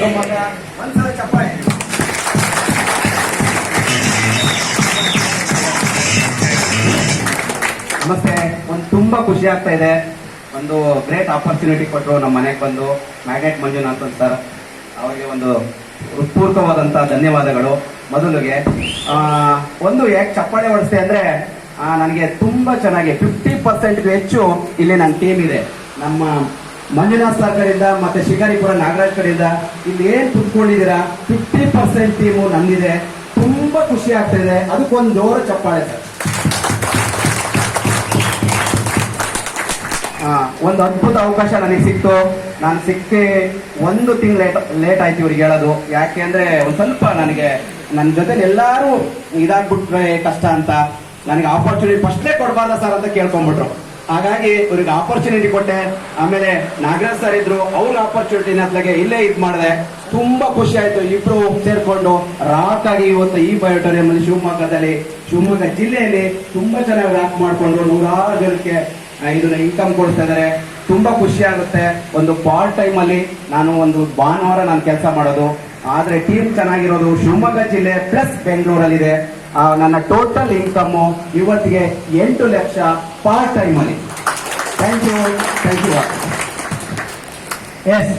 ಶಿವಮೊಗ್ಗ. ಒಂದ್ಸಲ ಚಪ್ಪಾಳೆ. ನಮಸ್ತೆ. ತುಂಬಾ ಖುಷಿ ಆಗ್ತಾ ಇದೆ. ಒಂದು ಗ್ರೇಟ್ ಆಪರ್ಚುನಿಟಿ ಕೊಟ್ಟರು ನಮ್ಮ ಮನೆಗೆ ಬಂದು ಮ್ಯಾಗ್ನೆಟ್ ಮಂಜುನಾಥ್ ಸರ್ ಅವರಿಗೆ ಒಂದು ಹೃತ್ಪೂರ್ವಕವಾದಂತಹ ಧನ್ಯವಾದಗಳು. ಮೊದಲಿಗೆ ಯಾಕೆ ಚಪ್ಪಾಳೆ ಹೊಡಿಸ್ತೆ ಅಂದ್ರೆ ನನಗೆ ತುಂಬಾ ಚೆನ್ನಾಗಿ 50% ಹೆಚ್ಚು ಇಲ್ಲಿ ನನ್ನ ಟೀಮ್ ಇದೆ. ನಮ್ಮ ಮಂಜುನಾಥ್ ಸರ್ ಕಡೆಯಿಂದ ಮತ್ತೆ ಶಿಕಾರಿಪುರ ನಾಗರಾಜ್ ಕಡೆಯಿಂದ ಇಲ್ಲಿ ಏನ್ ಕುತ್ಕೊಂಡಿದ್ದೀರಾ 50% ಟೀಮು ನಂದಿದೆ. ತುಂಬಾ ಖುಷಿ ಆಗ್ತಾ ಇದೆ. ಅದಕ್ಕೊಂದು ಜೋರ ಚಪ್ಪಾಳೆ ಸರ್. ಒಂದು ಅದ್ಭುತ ಅವಕಾಶ ನನಗೆ ಸಿಕ್ತು. ನಾನು ಸಿಕ್ಕಿ 1 ತಿಂಗಳು ಲೇಟ್ ಆಯ್ತು ಇವ್ರಿಗೆ ಹೇಳೋದು. ಯಾಕೆ ಅಂದ್ರೆ ಒಂದ್ ಸ್ವಲ್ಪ ನನಗೆ ನನ್ನ ಜೊತೆ ಎಲ್ಲಾರು ಇದಾಗ್ಬಿಟ್ರೆ ಕಷ್ಟ ಅಂತ ನನಗೆ ಆಪರ್ಚುನಿಟಿ ಫಸ್ಟೇ ಕೊಡಬಾರ್ದ ಸರ್ ಅಂತ ಕೇಳ್ಕೊಂಡ್ಬಿಟ್ರು. ಹಾಗಾಗಿ ಇವ್ರಿಗೆ ಆಪರ್ಚುನಿಟಿ ಕೊಟ್ಟೆ. ಆಮೇಲೆ ನಾಗರಾಜ್ ಸರ್ ಇದ್ರು, ಅವ್ರ ಆಪರ್ಚುನಿಟಿನ ಅತ್ಲಾಗೆ ಇಲ್ಲೇ ಇದ್ ಮಾಡಿದೆ. ತುಂಬಾ ಖುಷಿ ಆಯ್ತು. ಇಬ್ರು ಸೇರ್ಕೊಂಡು ರಾಕ್ ಆಗಿ ಇವತ್ತು ಈ ಆಡಿಟೋರಿಯಂ ಅಲ್ಲಿ ಶಿವಮೊಗ್ಗ ಜಿಲ್ಲೆಯಲ್ಲಿ ತುಂಬಾ ಚೆನ್ನಾಗಿ ರಾಕ್ ಮಾಡ್ಕೊಂಡು 100 ಜನಕ್ಕೆ ಇದನ್ನ ಇನ್ಕಮ್ ಕೊಡ್ತಾ ಇದಾರೆ. ತುಂಬಾ ಖುಷಿ ಆಗುತ್ತೆ. ಒಂದು ಪಾರ್ಟ್ ಟೈಮ್ ಅಲ್ಲಿ ನಾನು ಒಂದು ಭಾನುವಾರ ನಾನು ಕೆಲಸ ಮಾಡೋದು. ಆದ್ರೆ ಟೀಮ್ ಚೆನ್ನಾಗಿರೋದು ಶಿವಮೊಗ್ಗ ಜಿಲ್ಲೆ ಪ್ಲಸ್ ಬೆಂಗಳೂರಲ್ಲಿದೆ. ನನ್ನ ಟೋಟಲ್ ಇನ್ಕಮ್ ಇವತ್ತಿಗೆ 8 ಲಕ್ಷ ಪಾರ್ಟ್ ಟೈಮ್ ಅಲ್ಲಿ. Thank you. ಎಸ್